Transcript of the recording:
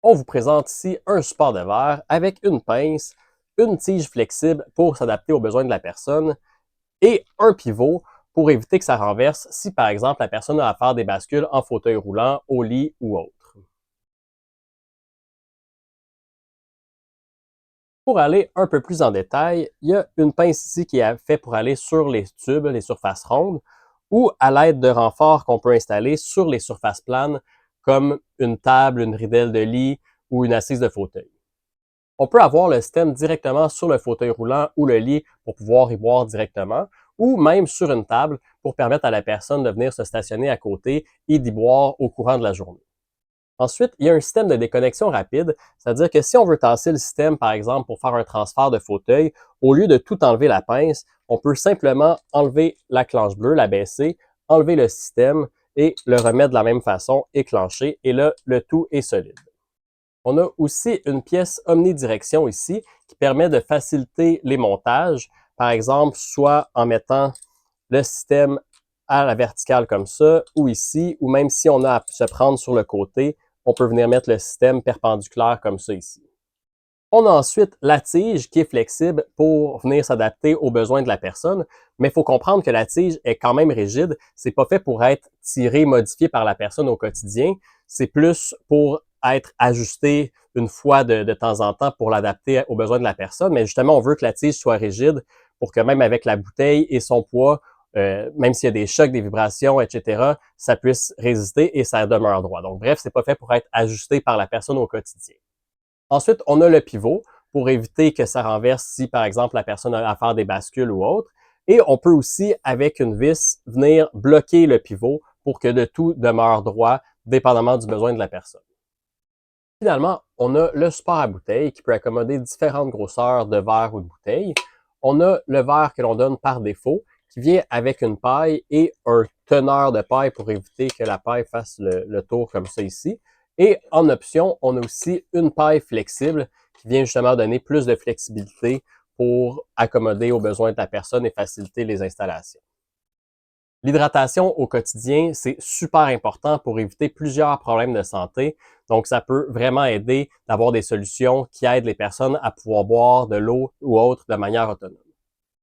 On vous présente ici un support de verre avec une pince, une tige flexible pour s'adapter aux besoins de la personne et un pivot pour éviter que ça renverse si par exemple la personne a à faire des bascules en fauteuil roulant, au lit ou autre. Pour aller un peu plus en détail, il y a une pince ici qui est faite pour aller sur les tubes, les surfaces rondes, ou à l'aide de renforts qu'on peut installer sur les surfaces planes, comme une table, une ridelle de lit ou une assise de fauteuil. On peut avoir le système directement sur le fauteuil roulant ou le lit pour pouvoir y boire directement, ou même sur une table pour permettre à la personne de venir se stationner à côté et d'y boire au courant de la journée. Ensuite, il y a un système de déconnexion rapide, c'est-à-dire que si on veut tasser le système, par exemple, pour faire un transfert de fauteuil, au lieu de tout enlever la pince, on peut simplement enlever la clenche bleue, la baisser, enlever le système et le remettre de la même façon, éclencher, et là, le tout est solide. On a aussi une pièce omnidirection ici qui permet de faciliter les montages, par exemple, soit en mettant le système à la verticale comme ça, ou ici, ou même si on a à se prendre sur le côté, on peut venir mettre le système perpendiculaire comme ça ici. On a ensuite la tige qui est flexible pour venir s'adapter aux besoins de la personne, mais il faut comprendre que la tige est quand même rigide. C'est pas fait pour être tiré, modifié par la personne au quotidien. C'est plus pour être ajusté une fois de temps en temps pour l'adapter aux besoins de la personne. Mais justement, on veut que la tige soit rigide pour que même avec la bouteille et son poids, même s'il y a des chocs, des vibrations, etc., ça puisse résister et ça demeure droit. Donc bref, c'est pas fait pour être ajusté par la personne au quotidien. Ensuite, on a le pivot pour éviter que ça renverse si, par exemple, la personne a à faire des bascules ou autre. Et on peut aussi, avec une vis, venir bloquer le pivot pour que le tout demeure droit, dépendamment du besoin de la personne. Finalement, on a le support à bouteille qui peut accommoder différentes grosseurs de verre ou de bouteille. On a le verre que l'on donne par défaut qui vient avec une paille et un teneur de paille pour éviter que la paille fasse le tour comme ça ici. Et en option, on a aussi une paille flexible qui vient justement donner plus de flexibilité pour accommoder aux besoins de la personne et faciliter les installations. L'hydratation au quotidien, c'est super important pour éviter plusieurs problèmes de santé. Donc, ça peut vraiment aider d'avoir des solutions qui aident les personnes à pouvoir boire de l'eau ou autre de manière autonome.